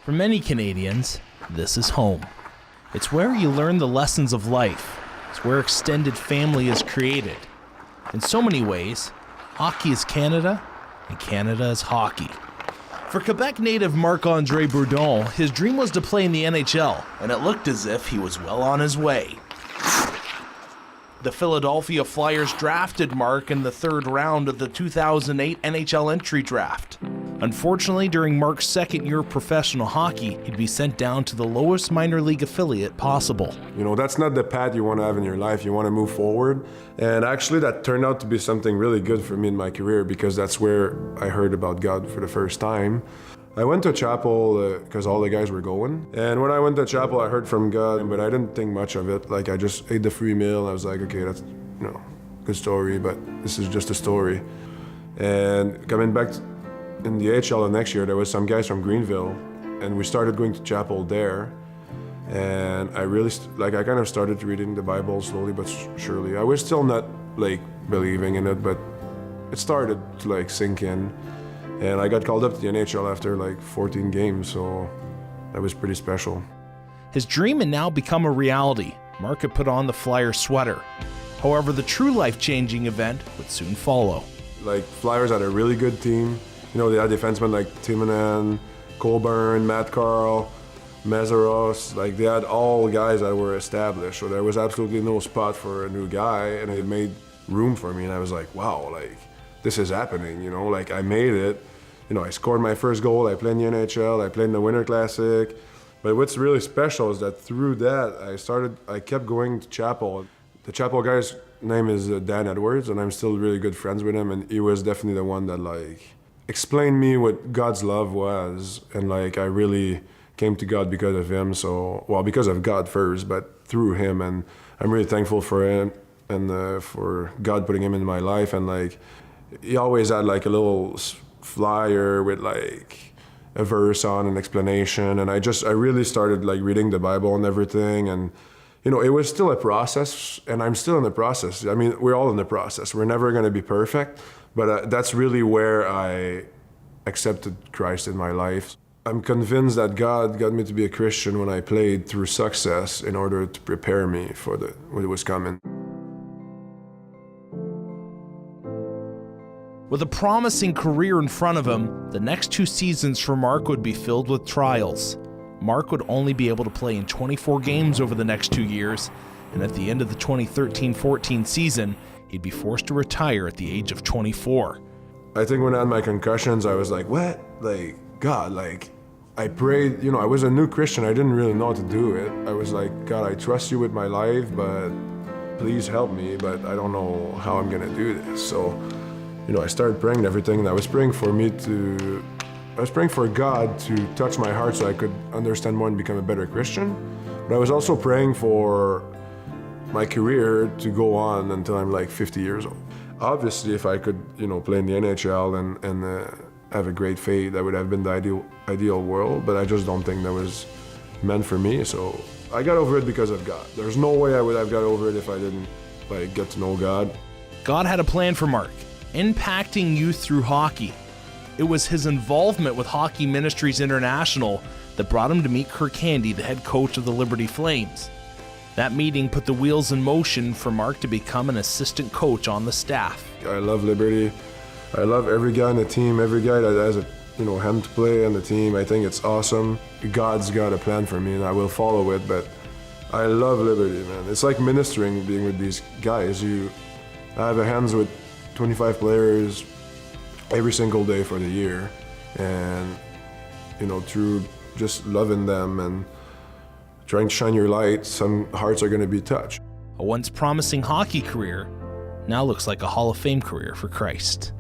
For many Canadians, this is home. It's where you learn the lessons of life. It's where extended family is created. In so many ways, hockey is Canada, and Canada is hockey. For Quebec native Marc Bourdon, his dream was to play in the NHL, and it looked as if he was well on his way. The Philadelphia Flyers drafted Marc in the third round of the 2008 NHL entry draft. Unfortunately, during Marc's second year of professional hockey, he'd be sent down to the lowest minor league affiliate possible. You know, that's not the path you want to have in your life. You want to move forward. And actually, that turned out to be something really good for me in my career because that's where I heard about God for the first time. I went to chapel because all the guys were going. And when I went to chapel, I heard from God, but I didn't think much of it. Like, I just ate the free meal. I was like, okay, that's, good story, but this is just a story. And coming back in the AHL the next year, there was some guys from Greenville, and we started going to chapel there. And I really, I kind of started reading the Bible slowly but surely. I was still not, believing in it, but it started to, sink in. And I got called up to the NHL after 14 games, so that was pretty special. His dream had now become a reality. Marc had put on the Flyers sweater. However, the true life-changing event would soon follow. Flyers had a really good team. They had defensemen like Timonen, Colburn, Matt Carl, Meseros. They had all guys that were established, so there was absolutely no spot for a new guy, and it made room for me, and I was like, wow, this is happening, I made it. I scored my first goal, I played in the NHL, I played in the Winter Classic. But what's really special is that through that, I kept going to chapel. The chapel guy's name is Dan Edwards, and I'm still really good friends with him, and he was definitely the one that explained me what God's love was, and I really came to God because of him, because of God first, but through him, and I'm really thankful for him, and for God putting him in my life, and he always had a little flyer with a verse on an explanation, and I really started reading the Bible and everything, and it was still a process, and I'm still in the process. I mean, we're all in the process. We're never going to be perfect, but that's really where I accepted Christ in my life. I'm convinced that God got me to be a Christian when I played through success in order to prepare me for what was coming. With a promising career in front of him, the next 2 seasons for Marc would be filled with trials. Marc would only be able to play in 24 games over the next 2 years, and at the end of the 2013-14 season, he'd be forced to retire at the age of 24. I think when I had my concussions, I was like, what? God, I prayed, I was a new Christian, I didn't really know how to do it. I was like, God, I trust you with my life, but please help me, but I don't know how I'm gonna do this. So, I started praying and everything, and I was praying for God to touch my heart so I could understand more and become a better Christian. But I was also praying for my career to go on until I'm 50 years old. Obviously, if I could, play in the NHL and have a great fate, that would have been the ideal world, but I just don't think that was meant for me, so I got over it because of God. There's no way I would have got over it if I didn't, get to know God. God had a plan for Marc, impacting youth through hockey. It was his involvement with Hockey Ministries International that brought him to meet Kirk Handy, the head coach of the Liberty Flames. That meeting put the wheels in motion for Marc to become an assistant coach on the staff. I love Liberty. I love every guy on the team, every guy that has a hand to play on the team. I think it's awesome. God's got a plan for me, and I will follow it, but I love Liberty, man. It's like ministering, being with these guys. I have hands with 25 players every single day for the year, and through just loving them and trying to shine your light, some hearts are going to be touched. A once promising hockey career now looks like a Hall of Fame career for Christ.